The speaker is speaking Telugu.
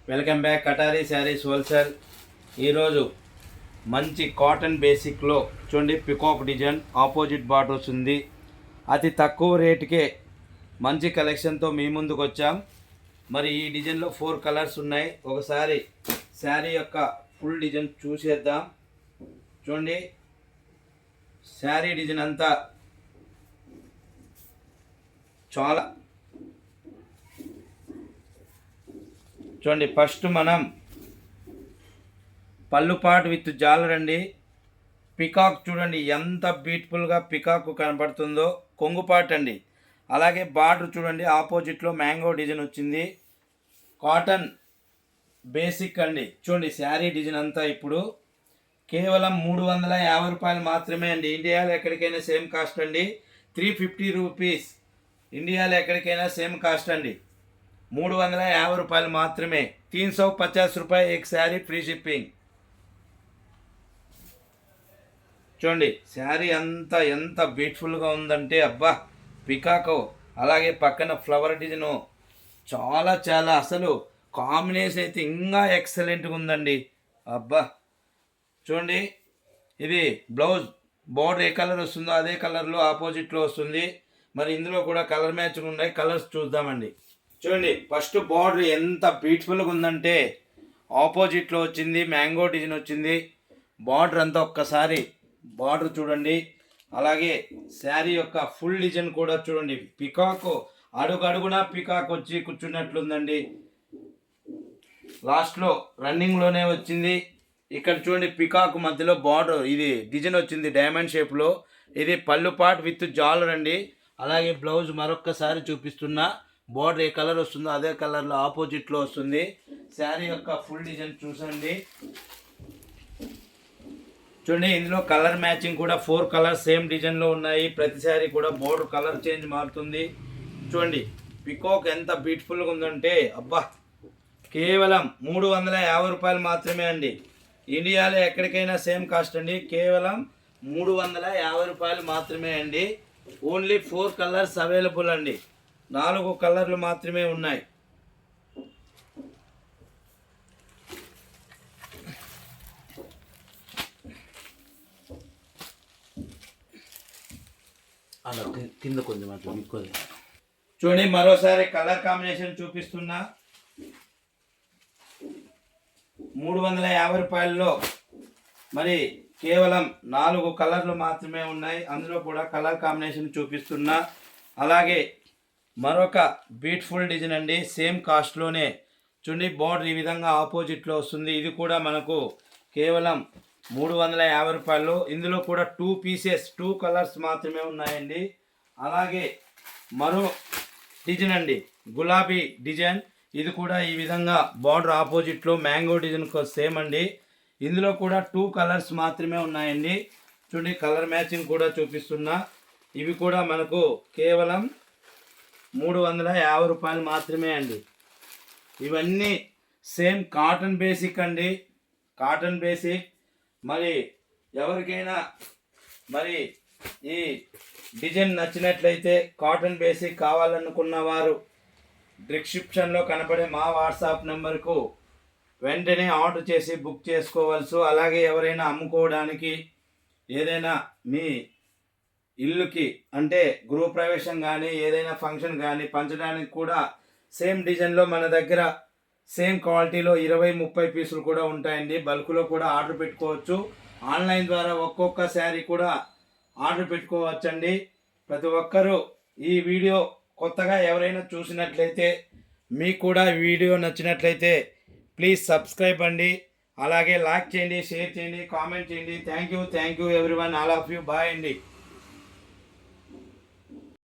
Welcome back కటారీ saris wholesale. ఈరోజు మంచి కాటన్ బేసిక్లో చూడండి పికాక్ డిజైన్ ఆపోజిట్ బార్డర్ వస్తుంది. అతి తక్కువ రేటుకే మంచి కలెక్షన్తో మీ ముందుకు వచ్చాం. మరి ఈ డిజైన్లో 4 కలర్స్ ఉన్నాయి. ఒకసారి శారీ యొక్క ఫుల్ డిజైన్ చూసేద్దాం. చూడండి శారీ డిజైన్ అంతా చాలా చూడండి. ఫస్ట్ మనం పళ్ళుపాటు విత్ జాలర్ అండి. పికాక్ చూడండి ఎంత బ్యూటిఫుల్గా పికాక్ కనబడుతుందో. కొంగుపాటు అండి. అలాగే బార్డర్ చూడండి ఆపోజిట్లో మ్యాంగో డిజైన్ వచ్చింది. కాటన్ బేసిక్ అండి. చూడండి శారీ డిజైన్ అంతా ఇప్పుడు కేవలం 350 రూపాయలు మాత్రమే అండి. ఇండియాలో ఎక్కడికైనా సేమ్ కాస్ట్ అండి. 350 రూపీస్. ఇండియాలో ఎక్కడికైనా సేమ్ కాస్ట్ అండి. 350 రూపాయలు మాత్రమే. 350 రూపాయలు एक శారీ ఫ్రీ షిప్పింగ్. చూడండి శారీ అంతా ఎంత బ్యూటిఫుల్గా ఉందంటే అబ్బా పికాకో. అలాగే పక్కన ఫ్లవర్ డిజైను చాలా అసలు కాంబినేషన్ అయితే ఇంకా ఎక్సలెంట్గా ఉందండి. అబ్బా చూడండి ఇది బ్లౌజ్ బోర్డర్ ఏ కలర్ వస్తుందో అదే కలర్లో ఆపోజిట్లో వస్తుంది. మరి ఇందులో కూడా కలర్ మ్యాచింగ్ ఉన్నాయి. కలర్స్ చూద్దామండి. చూడండి ఫస్ట్ బార్డర్ ఎంత బ్యూటిఫుల్గా ఉందంటే ఆపోజిట్లో వచ్చింది మ్యాంగో డిజైన్ వచ్చింది. బార్డర్ అంతా ఒక్కసారి బార్డర్ చూడండి. అలాగే శారీ యొక్క ఫుల్ డిజైన్ కూడా చూడండి. పికాక్ అడుగడుగునా పికాక్ వచ్చి కూర్చున్నట్లుందండి. లాస్ట్లో రన్నింగ్లోనే వచ్చింది. ఇక్కడ చూడండి పికాక్ మధ్యలో బార్డర్ ఇది డిజైన్ వచ్చింది డైమండ్ షేప్లో. ఇది పళ్ళు పాట్ విత్ జాలర్ అండి. అలాగే బ్లౌజ్ మరొక్కసారి చూపిస్తున్నా. బార్డర్ ఏ కలర్ వస్తుందో అదే కలర్లో ఆపోజిట్లో వస్తుంది. శారీ యొక్క ఫుల్ డిజైన్ చూసండి. చూడండి ఇందులో కలర్ మ్యాచింగ్ కూడా 4 కలర్స్ సేమ్ డిజైన్లో ఉన్నాయి. ప్రతి శారీ కూడా బోర్డర్ కలర్ చేంజ్ మారుతుంది. చూడండి పికాక్ ఎంత బ్యూటిఫుల్గా ఉందంటే అబ్బా కేవలం 350 రూపాయలు మాత్రమే అండి. ఇండియాలో ఎక్కడికైనా సేమ్ కాస్ట్ అండి. కేవలం 350 రూపాయలు మాత్రమే అండి. ఓన్లీ 4 కలర్స్ అవైలబుల్ అండి. 4 కలర్లు మాత్రమే ఉన్నాయి. అలా కింద కొంచెం అట్లా మిక్కోది. చూడండి మరోసారి కలర్ కాంబినేషన్ చూపిస్తున్నా. 350 రూపాయల్లో మరి కేవలం 4 కలర్లు మాత్రమే ఉన్నాయి. అందులో కూడా కలర్ కాంబినేషన్ చూపిస్తున్నా. అలాగే మరొక బ్యూటిఫుల్ డిజైన్ అండి. సేమ్ కాస్ట్లోనే చూడండి బార్డర్ ఈ విధంగా ఆపోజిట్లో వస్తుంది. ఇది కూడా మనకు కేవలం 350 రూపాయలు. ఇందులో కూడా 2 పీసెస్ 2 కలర్స్ మాత్రమే ఉన్నాయండి. అలాగే మరో డిజైన్ అండి గులాబీ డిజైన్. ఇది కూడా ఈ విధంగా బార్డర్ ఆపోజిట్లో మ్యాంగో డిజైన్ సేమ్ అండి. ఇందులో కూడా 2 కలర్స్ మాత్రమే ఉన్నాయండి. చూడండి కలర్ మ్యాచింగ్ కూడా చూపిస్తున్నా. ఇవి కూడా మనకు కేవలం 350 రూపాయలు మాత్రమే అండి. ఇవన్నీ సేమ్ కాటన్ బేసిక్ అండి. Cotton basic. మరి ఎవరికైనా మరి ఈ డిజైన్ నచ్చినట్లయితే కాటన్ బేసిక్ కావాలనుకున్న వారు డిస్క్రిప్షన్లో కనపడే మా వాట్సాప్ నెంబర్కు వెంటనే ఆర్డర్ చేసి బుక్ చేసుకోవచ్చు. అలాగే ఎవరైనా అమ్ముకోవడానికి ఏదైనా మీ ఇల్లుకి అంటే గృహప్రవేశం కానీ ఏదైనా ఫంక్షన్ కానీ పంచడానికి కూడా సేమ్ డిజైన్లో మన దగ్గర సేమ్ క్వాలిటీలో 20-30 పీసులు కూడా ఉంటాయండి. బల్క్లో కూడా ఆర్డర్ పెట్టుకోవచ్చు. ఆన్లైన్ ద్వారా ఒక్కొక్క శారీ కూడా ఆర్డర్ పెట్టుకోవచ్చండి. ప్రతి ఒక్కరూ ఈ వీడియో కొత్తగా ఎవరైనా చూసినట్లయితే మీకు కూడా వీడియో నచ్చినట్లయితే ప్లీజ్ సబ్స్క్రైబ్ అండి. అలాగే లైక్ చేయండి, షేర్ చేయండి, కామెంట్ చేయండి. Thank you everyone. All of you. Bye అండి.